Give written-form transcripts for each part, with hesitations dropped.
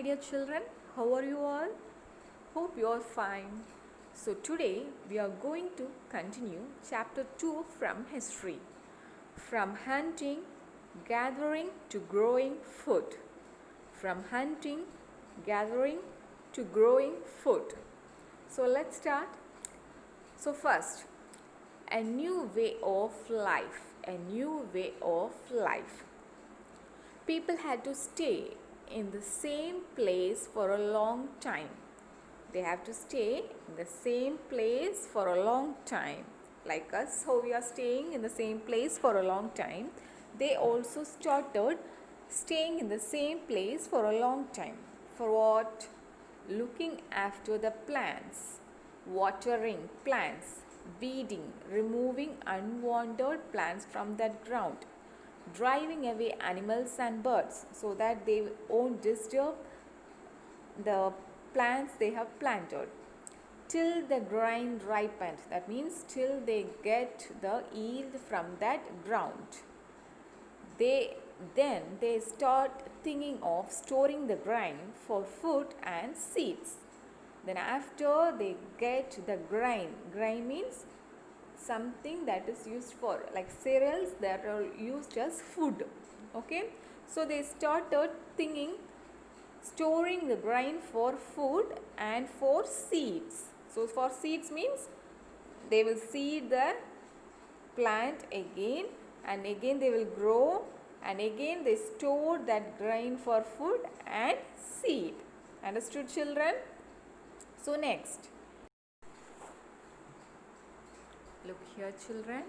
dear children, how are you all? Hope you are fine. So today we are going to continue chapter 2 from history. From hunting, gathering to growing food. From hunting, gathering to growing food. So let's start. So first, a new way of life. A new way of life. People had to stay in the same place for a long time. They have to stay in the same place for a long time. Like us, how we are staying in the same place for a long time. They also started staying in the same place for a long time. For what? Looking after the plants, watering plants, weeding, removing unwanted plants from that ground, driving away animals and birds so that they won't disturb the plants they have planted, till the grain ripened. That means till they get the yield from that ground. Then they start thinking of storing the grain for food and seeds. Then after they get the grain means something that is used for, like cereals that are used as food. Okay, so they started thinking storing the grain for food and for seeds. So for seeds means they will seed the plant again and again they will grow and again they store that grain for food and seed. Understood, children? So next, look here, children.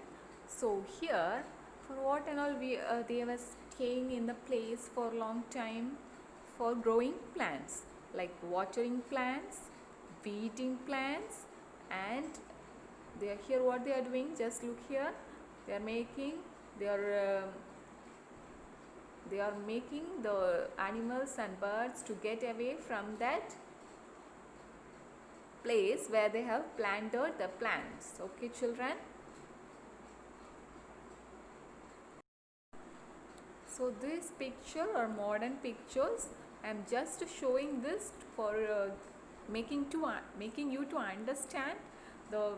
So here, for what and all they were staying in the place for a long time? For growing plants, like watering plants, weeding plants, and they are here. What they are doing? Just look here. They are making the animals and birds to get away from that place where they have planted the plants. Okay, children? So this picture or modern pictures, I am just showing this for making you to understand the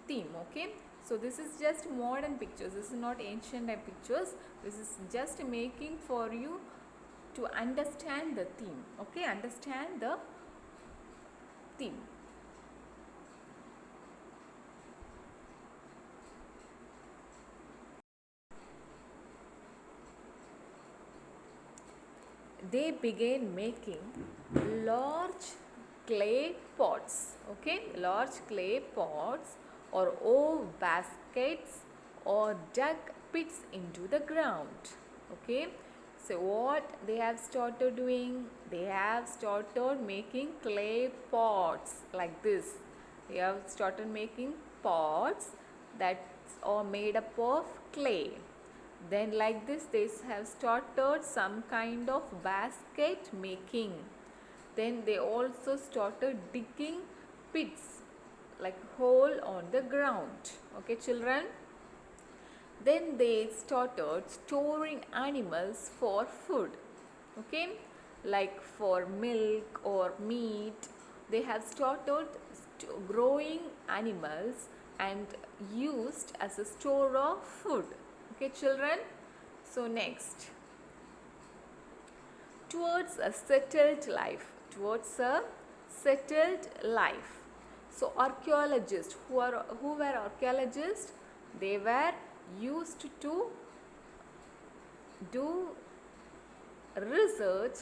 theme. Okay, so this is just modern pictures. This is not ancient pictures. This is just making for you to understand the theme. Okay, understand the theme. They began making large clay pots, okay, large clay pots or baskets or dug pits into the ground. Okay, so what they have started doing? They have started making clay pots like this. They have started making pots that are made up of clay. Then like this they have started some kind of basket making. Then they also started digging pits, like hole on the ground. Okay, children? Then they started storing animals for food. Okay, like for milk or meat. They have started growing animals and used as a store of food. Okay, children? So next, towards a settled life. Towards a settled life. So archaeologists, who were archaeologists? They were used to do research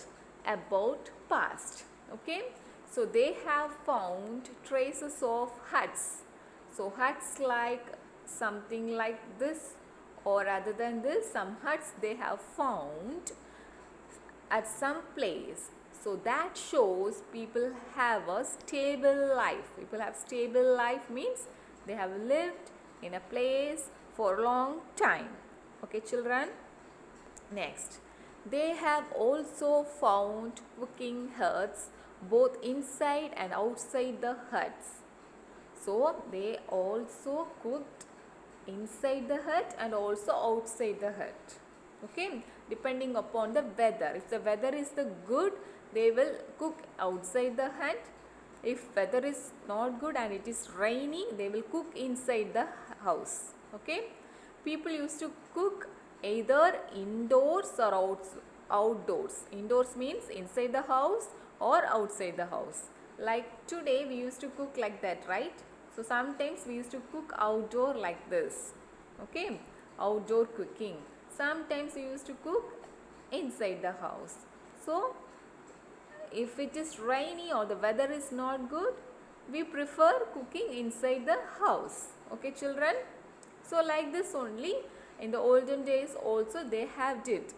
about past. Okay, so they have found traces of huts. So huts like something like this, or other than this, some huts they have found at some place. So that shows people have a stable life. People have stable life means they have lived in a place for a long time. Okay, children? Next, they have also found cooking huts both inside and outside the huts. So they also cooked inside the hut and also outside the hut. Okay, depending upon the weather. If the weather is the good, they will cook outside the hut. If weather is not good and it is rainy, they will cook inside the house. Okay, people used to cook either indoors or outdoors. Indoors means inside the house or outside the house. Like today we used to cook like that, right? So sometimes we used to cook outdoor like this. Okay, outdoor cooking. Sometimes we used to cook inside the house. So if it is rainy or the weather is not good, we prefer cooking inside the house. Okay, children? So like this only, in the olden days also they have did.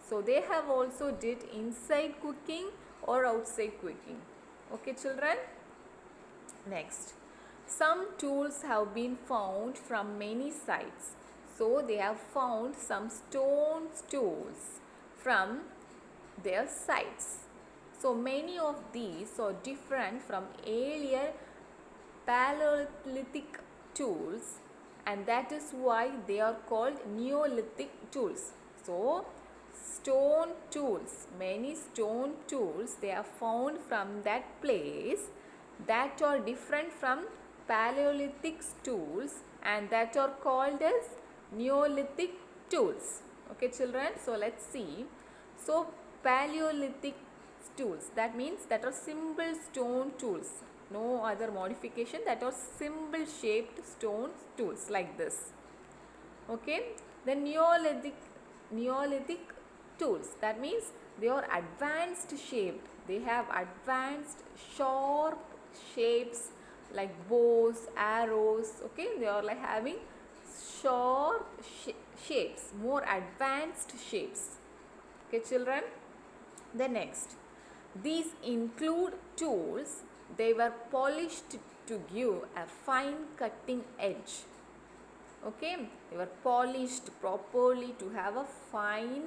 So they have also did inside cooking or outside cooking. Okay, children? Next, some tools have been found from many sites. So they have found some stone tools from their sites. So many of these are different from earlier Paleolithic tools, and that is why they are called Neolithic tools. So stone tools, many stone tools they are found from that place that are different from Paleolithic tools, and that are called as Neolithic tools. Okay, children, so let's see. So Paleolithic tools, that means that are simple stone tools, no other modification, that are simple shaped stone tools like this. Okay, the Neolithic tools, that means they are advanced shaped, they have advanced sharp shapes like bows, arrows. Okay, they are like having sharp shapes, more advanced shapes. Okay, children. The next, these include tools, they were polished to give a fine cutting edge. Okay, they were polished properly to have a fine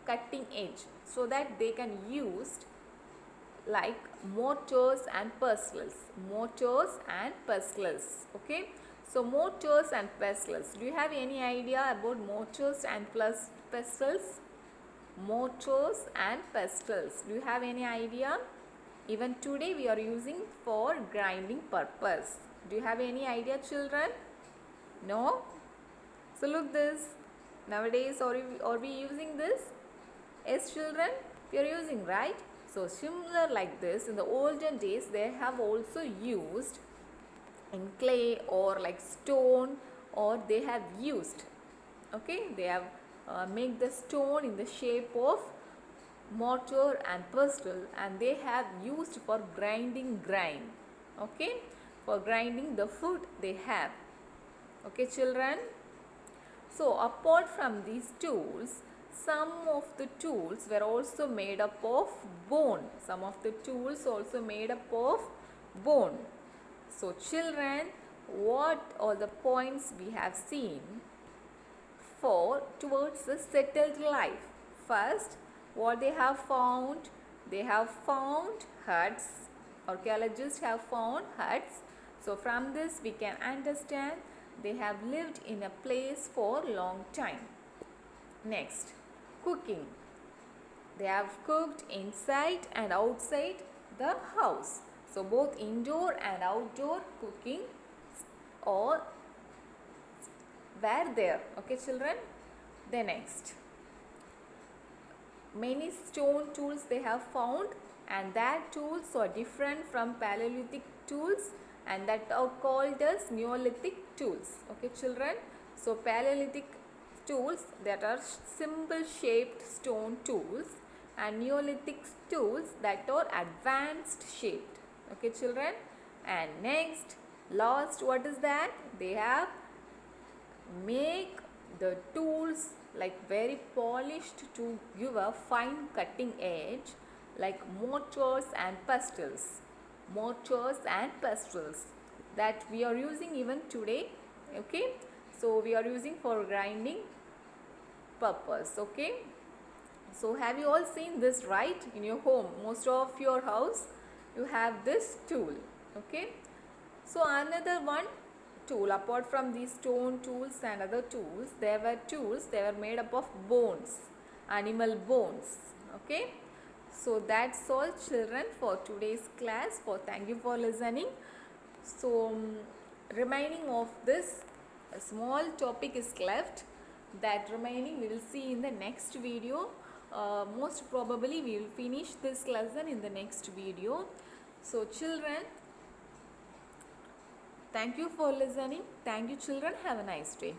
cutting edge, so that they can use like mortars and pestles. Mortars and pestles. Okay, so mortars and pestles, do you have any idea about mortars and pestles? Mortars and pestles, do you have any idea? Even today we are using for grinding purpose. Do you have any idea, children? No? So look this, nowadays are we using this? Yes, children, we are using, right? So similar like this, in the olden days they have also used in clay or like stone, or they have used, okay, they have make the stone in the shape of mortar and pestle, and they have used for grinding grain. Okay, for grinding the food they have. Okay, children. So apart from these tools, some of the tools were also made up of bone. Some of the tools also made up of bone. So children, what are the points we have seen for towards the settled life? First, what they have found? They have found huts. Archaeologists have found huts. So from this we can understand they have lived in a place for long time. Next, cooking. They have cooked inside and outside the house. So both indoor and outdoor cooking or were there. Okay, children. The next, many stone tools they have found, and that tools are different from Paleolithic tools, and that are called as Neolithic tools. Okay, children. So Paleolithic tools that are simple shaped stone tools, and Neolithic tools that are advanced shaped. Okay, children. And next, last, what is that? They have make the tools like very polished to give a fine cutting edge, like mortars and pestles. Mortars and pestles that we are using even today. Okay, so we are using for grinding purpose. Okay, so have you all seen this, right? In your home, most of your house you have this tool. Okay, so another one tool, apart from these stone tools and other tools, there were tools, they were made up of bones, animal bones. Okay, so that's all children for today's class. Thank you for listening. So remaining of this, a small topic is left. That remaining we will see in the next video. Most probably we will finish this lesson in the next video. So children, thank you for listening. Thank you children. Have a nice day.